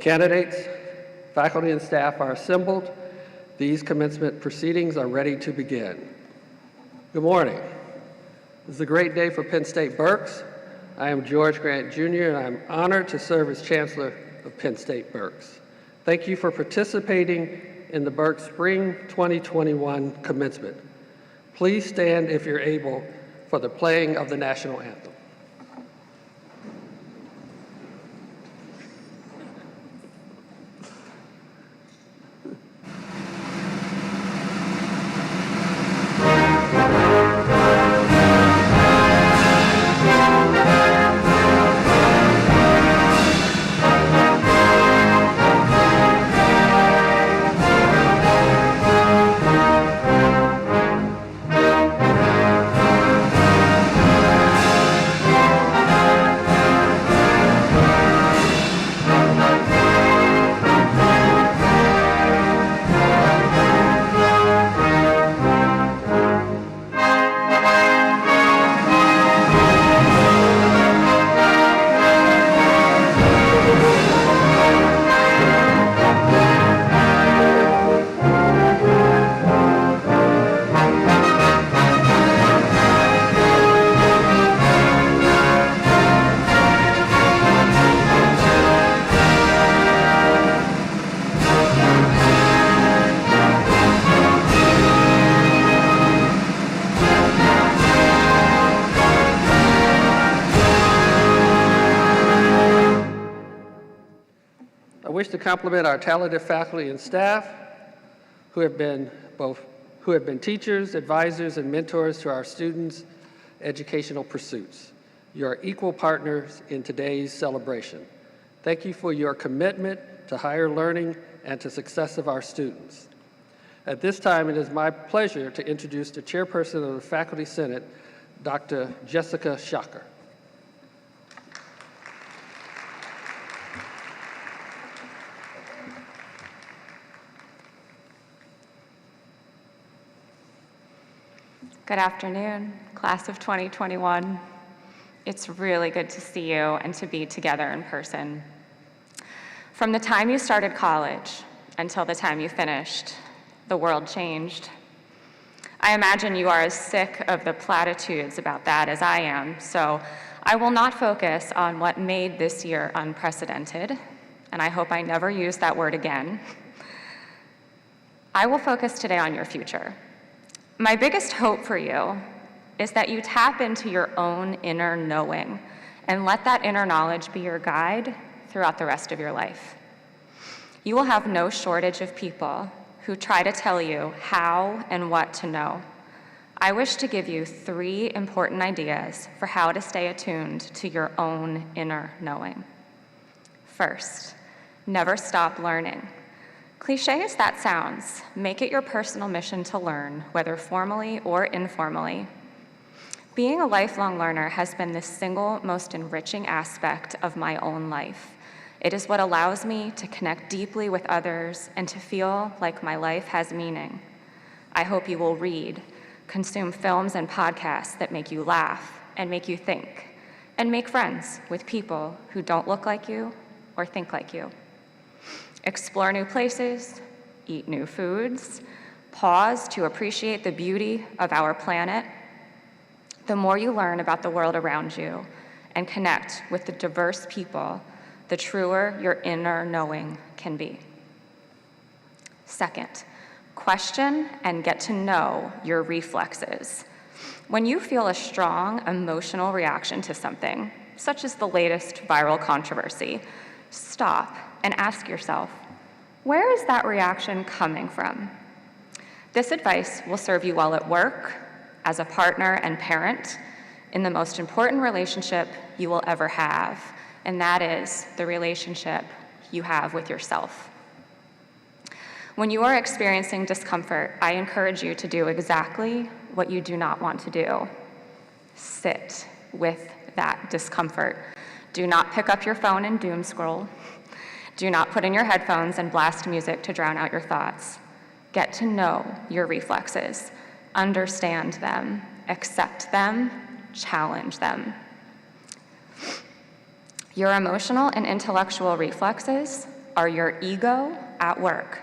Candidates, faculty, and staff are assembled. These commencement proceedings are ready to begin. Good morning. This is a great day for Penn State Berks. I am George Grant Jr., and I'm honored to serve as Chancellor of Penn State Berks. Thank you for participating in the Berks Spring 2021 commencement. Please stand if you're able for the playing of the national anthem. I wish to compliment our talented faculty and staff who have been teachers, advisors, and mentors to our students' educational pursuits. You are equal partners in today's celebration. Thank you for your commitment to higher learning and to success of our students. At this time, it is my pleasure to introduce the Chairperson of the Faculty Senate, Dr. Jessica Shocker. Good afternoon, class of 2021. It's really good to see you and to be together in person. From the time you started college until the time you finished, the world changed. I imagine you are as sick of the platitudes about that as I am, so I will not focus on what made this year unprecedented, and I hope I never use that word again. I will focus today on your future. My biggest hope for you is that you tap into your own inner knowing and let that inner knowledge be your guide throughout the rest of your life. You will have no shortage of people who try to tell you how and what to know. I wish to give you 3 important ideas for how to stay attuned to your own inner knowing. First, never stop learning. Cliché as that sounds, make it your personal mission to learn, whether formally or informally. Being a lifelong learner has been the single most enriching aspect of my own life. It is what allows me to connect deeply with others and to feel like my life has meaning. I hope you will read, consume films and podcasts that make you laugh and make you think, and make friends with people who don't look like you or think like you. Explore new places, eat new foods, pause to appreciate the beauty of our planet. The more you learn about the world around you and connect with the diverse people, the truer your inner knowing can be. Second, question and get to know your reflexes. When you feel a strong emotional reaction to something, such as the latest viral controversy, stop and ask yourself, where is that reaction coming from? This advice will serve you well at work, as a partner and parent, in the most important relationship you will ever have, and that is the relationship you have with yourself. When you are experiencing discomfort, I encourage you to do exactly what you do not want to do. Sit with that discomfort. Do not pick up your phone and doom scroll. Do not put in your headphones and blast music to drown out your thoughts. Get to know your reflexes, understand them, accept them, challenge them. Your emotional and intellectual reflexes are your ego at work.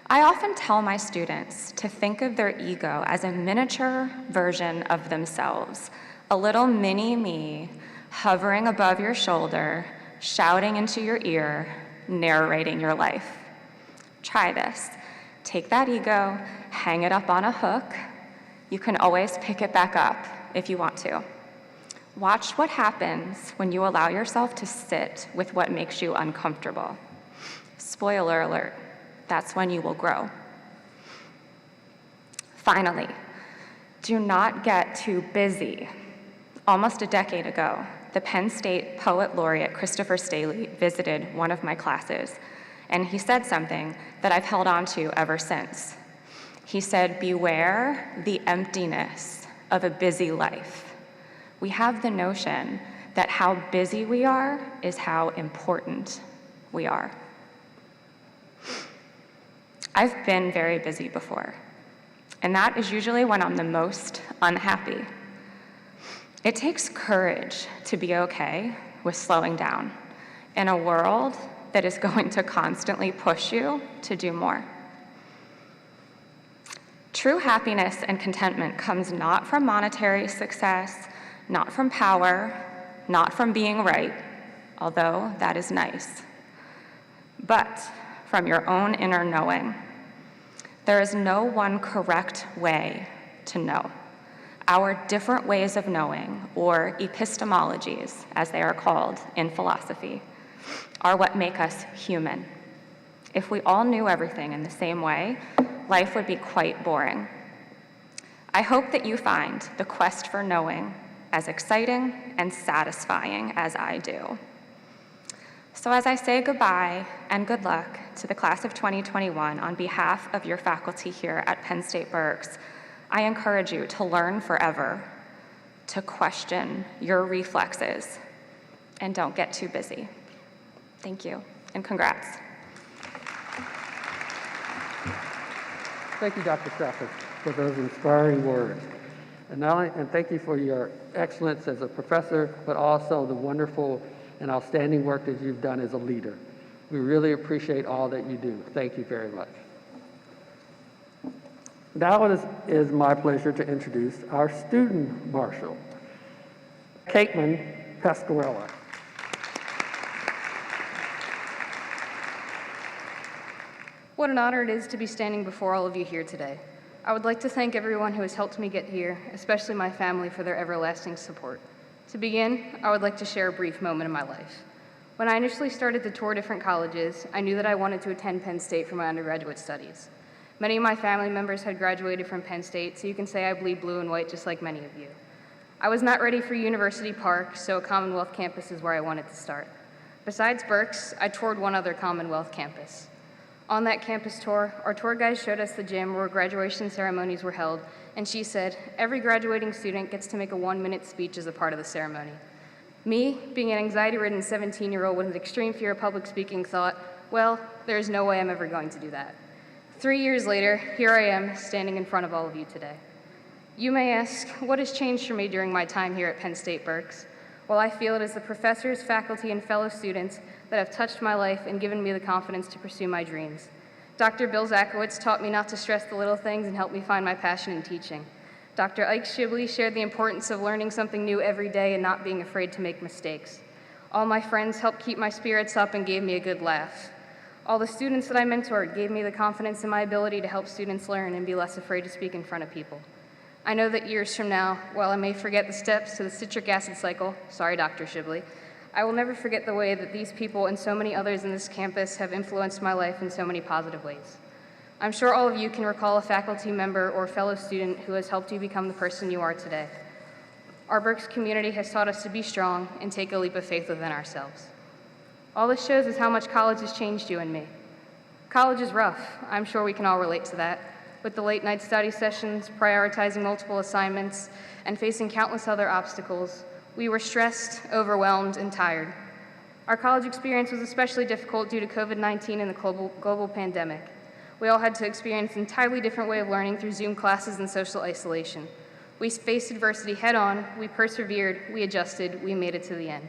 I often tell my students to think of their ego as a miniature version of themselves, a little mini me hovering above your shoulder, shouting into your ear, narrating your life. Try this. Take that ego, hang it up on a hook. You can always pick it back up if you want to. Watch what happens when you allow yourself to sit with what makes you uncomfortable. Spoiler alert, that's when you will grow. Finally, do not get too busy. Almost a decade ago, the Penn State Poet Laureate Christopher Staley visited one of my classes, and he said something that I've held on to ever since. He said, "Beware the emptiness of a busy life." We have the notion that how busy we are is how important we are. I've been very busy before, and that is usually when I'm the most unhappy. It takes courage to be okay with slowing down in a world that is going to constantly push you to do more. True happiness and contentment comes not from monetary success, not from power, not from being right, although that is nice, but from your own inner knowing. There is no one correct way to know. Our different ways of knowing, or epistemologies, as they are called in philosophy, are what make us human. If we all knew everything in the same way, life would be quite boring. I hope that you find the quest for knowing as exciting and satisfying as I do. So as I say goodbye and good luck to the class of 2021 on behalf of your faculty here at Penn State Berks, I encourage you to learn forever, to question your reflexes, and don't get too busy. Thank you, and congrats. Thank you, Dr. Crawford, for those inspiring words. And thank you for your excellence as a professor, but also the wonderful and outstanding work that you've done as a leader. We really appreciate all that you do. Thank you very much. Now it is my pleasure to introduce our student marshal, Caitman Pasquarella. What an honor it is to be standing before all of you here today. I would like to thank everyone who has helped me get here, especially my family, for their everlasting support. To begin, I would like to share a brief moment in my life. When I initially started to tour different colleges, I knew that I wanted to attend Penn State for my undergraduate studies. Many of my family members had graduated from Penn State, so you can say I bleed blue and white just like many of you. I was not ready for University Park, so a Commonwealth campus is where I wanted to start. Besides Berks, I toured one other Commonwealth campus. On that campus tour, our tour guide showed us the gym where graduation ceremonies were held, and she said, every graduating student gets to make a 1-minute speech as a part of the ceremony. Me, being an anxiety-ridden 17-year-old with an extreme fear of public speaking, thought, well, there's no way I'm ever going to do that. 3 years later, here I am, standing in front of all of you today. You may ask, what has changed for me during my time here at Penn State Berks? Well, I feel it is the professors, faculty, and fellow students that have touched my life and given me the confidence to pursue my dreams. Dr. Bill Zakowicz taught me not to stress the little things and helped me find my passion in teaching. Dr. Ike Shibley shared the importance of learning something new every day and not being afraid to make mistakes. All my friends helped keep my spirits up and gave me a good laugh. All the students that I mentored gave me the confidence in my ability to help students learn and be less afraid to speak in front of people. I know that years from now, while I may forget the steps to the citric acid cycle, sorry, Dr. Shibley, I will never forget the way that these people and so many others in this campus have influenced my life in so many positive ways. I'm sure all of you can recall a faculty member or fellow student who has helped you become the person you are today. Our Berks community has taught us to be strong and take a leap of faith within ourselves. All this shows is how much college has changed you and me. College is rough. I'm sure we can all relate to that. With the late night study sessions, prioritizing multiple assignments, and facing countless other obstacles, we were stressed, overwhelmed, and tired. Our college experience was especially difficult due to COVID-19 and the global pandemic. We all had to experience an entirely different way of learning through Zoom classes and social isolation. We faced adversity head on, we persevered, we adjusted, we made it to the end.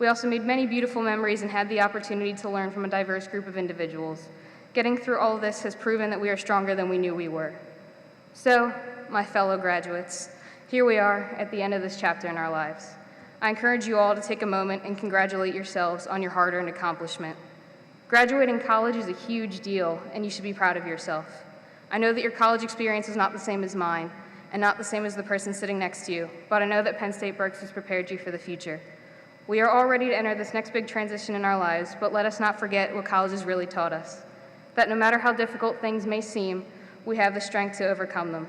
We also made many beautiful memories and had the opportunity to learn from a diverse group of individuals. Getting through all of this has proven that we are stronger than we knew we were. So, my fellow graduates, here we are at the end of this chapter in our lives. I encourage you all to take a moment and congratulate yourselves on your hard-earned accomplishment. Graduating college is a huge deal, and you should be proud of yourself. I know that your college experience is not the same as mine, and not the same as the person sitting next to you, but I know that Penn State Berks has prepared you for the future. We are all ready to enter this next big transition in our lives, but let us not forget what college has really taught us. That no matter how difficult things may seem, we have the strength to overcome them.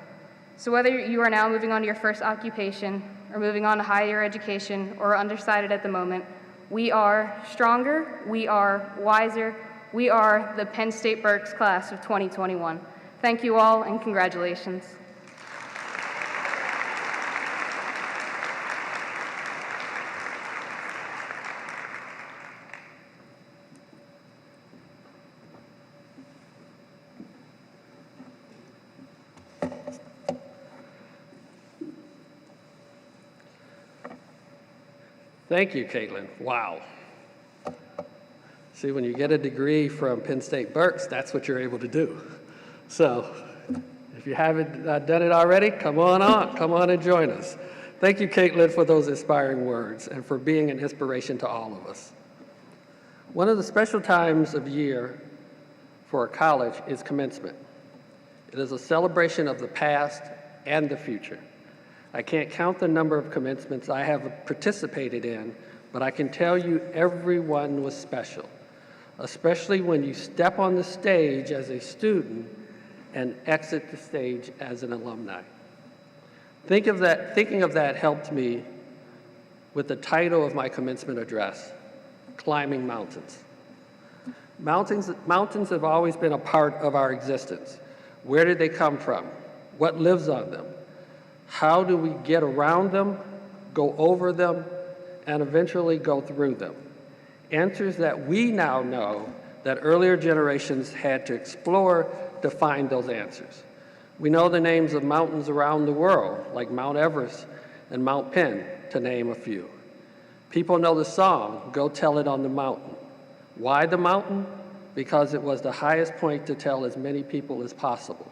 So whether you are now moving on to your first occupation, or moving on to higher education, or undecided at the moment, we are stronger, we are wiser, we are the Penn State Berks class of 2021. Thank you all, and congratulations. Thank you, Caitlin. Wow. See, when you get a degree from Penn State Berks, that's what you're able to do. So if you haven't done it already, come on and join us. Thank you, Caitlin, for those inspiring words and for being an inspiration to all of us. One of the special times of year for a college is commencement. It is a celebration of the past and the future. I can't count the number of commencements I have participated in, but I can tell you every one was special, especially when you step on the stage as a student and exit the stage as an alumni. Thinking of that helped me with the title of my commencement address, Climbing Mountains. Mountains have always been a part of our existence. Where did they come from? What lives on them? How do we get around them, go over them, and eventually go through them? Answers that we now know that earlier generations had to explore to find those answers. We know the names of mountains around the world, like Mount Everest and Mount Penn, to name a few. People know the song, Go Tell It on the Mountain. Why the mountain? Because it was the highest point to tell as many people as possible.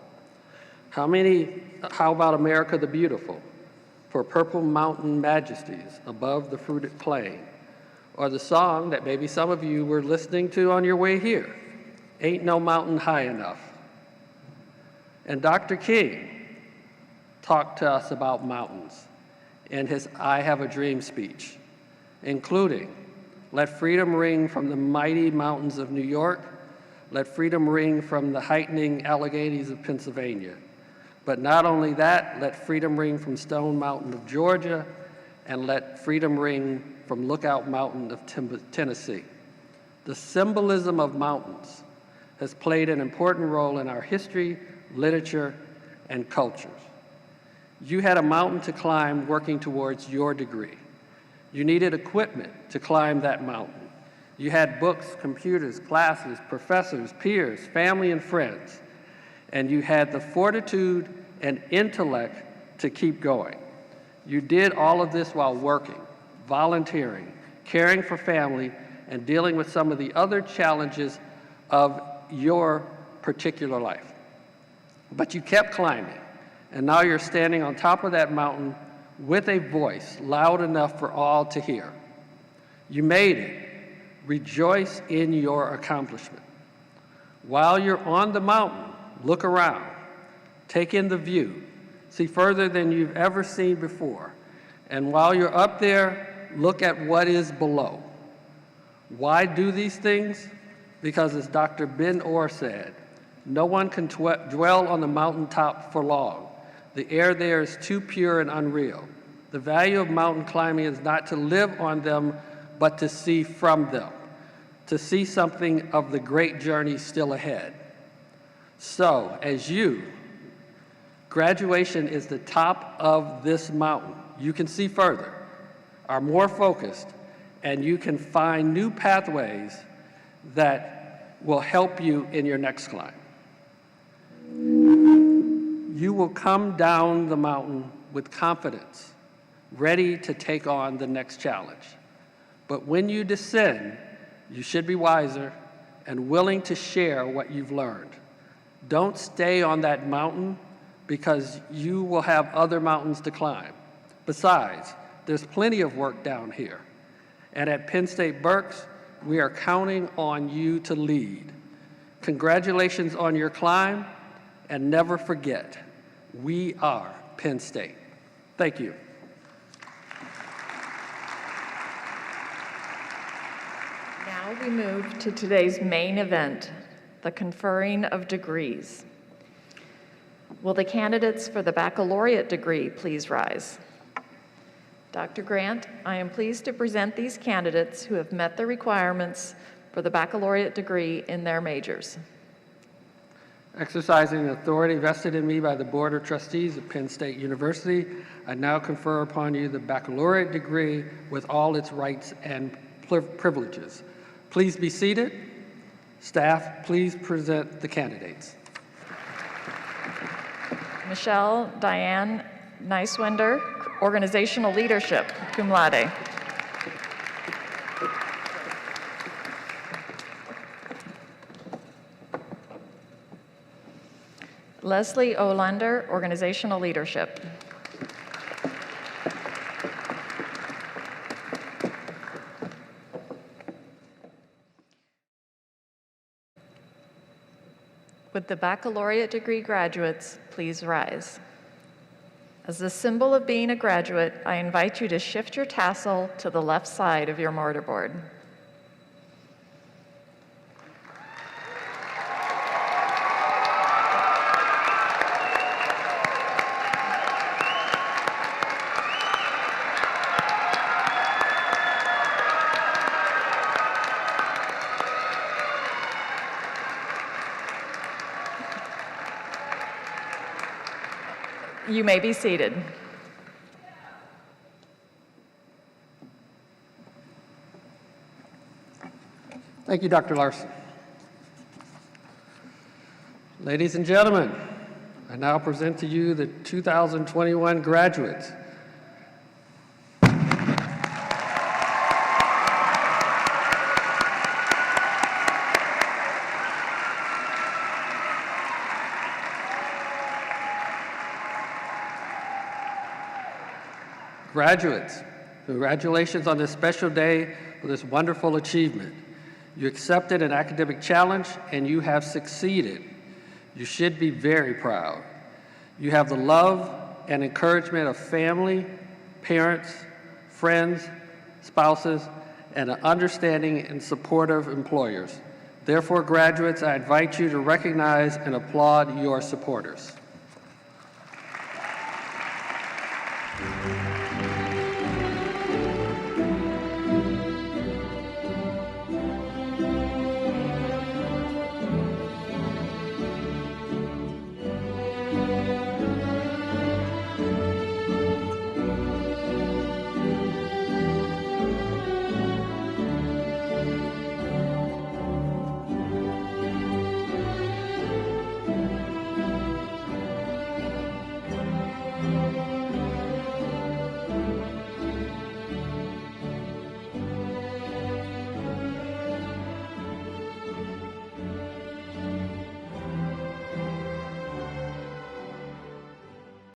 How about America the Beautiful? For purple mountain majesties above the fruited plain. Or the song that maybe some of you were listening to on your way here, Ain't No Mountain High Enough. And Dr. King talked to us about mountains in his I Have a Dream speech, including, let freedom ring from the mighty mountains of New York, let freedom ring from the heightening Alleghenies of Pennsylvania. But not only that, let freedom ring from Stone Mountain of Georgia, and let freedom ring from Lookout Mountain of Tennessee. The symbolism of mountains has played an important role in our history, literature, and cultures. You had a mountain to climb working towards your degree. You needed equipment to climb that mountain. You had books, computers, classes, professors, peers, family, and friends. And you had the fortitude and intellect to keep going. You did all of this while working, volunteering, caring for family, and dealing with some of the other challenges of your particular life. But you kept climbing, and now you're standing on top of that mountain with a voice loud enough for all to hear. You made it. Rejoice in your accomplishment. While you're on the mountain, look around, take in the view, see further than you've ever seen before. And while you're up there, look at what is below. Why do these things? Because as Dr. Ben Orr said, no one can dwell on the mountaintop for long. The air there is too pure and unreal. The value of mountain climbing is not to live on them, but to see from them, to see something of the great journey still ahead. So, as graduation is the top of this mountain. You can see further, are more focused, and you can find new pathways that will help you in your next climb. You will come down the mountain with confidence, ready to take on the next challenge. But when you descend, you should be wiser and willing to share what you've learned. Don't stay on that mountain because you will have other mountains to climb. Besides, there's plenty of work down here. And at Penn State Berks, we are counting on you to lead. Congratulations on your climb, and never forget, we are Penn State. Thank you. Now we move to today's main event, the conferring of degrees. Will the candidates for the baccalaureate degree please rise? Dr. Grant, I am pleased to present these candidates who have met the requirements for the baccalaureate degree in their majors. Exercising the authority vested in me by the Board of Trustees of Penn State University, I now confer upon you the baccalaureate degree with all its rights and privileges. Please be seated. Staff, please present the candidates. Michelle Diane Neiswender, Organizational Leadership, cum laude. Leslie Olander, Organizational Leadership. Would the baccalaureate degree graduates please rise? As a symbol of being a graduate, I invite you to shift your tassel to the left side of your mortarboard. You may be seated. Thank you, Dr. Larson. Ladies and gentlemen, I now present to you the 2021 graduates. Graduates, congratulations on this special day for this wonderful achievement. You accepted an academic challenge and you have succeeded. You should be very proud. You have the love and encouragement of family, parents, friends, spouses, and an understanding and supportive employers. Therefore, graduates, I invite you to recognize and applaud your supporters.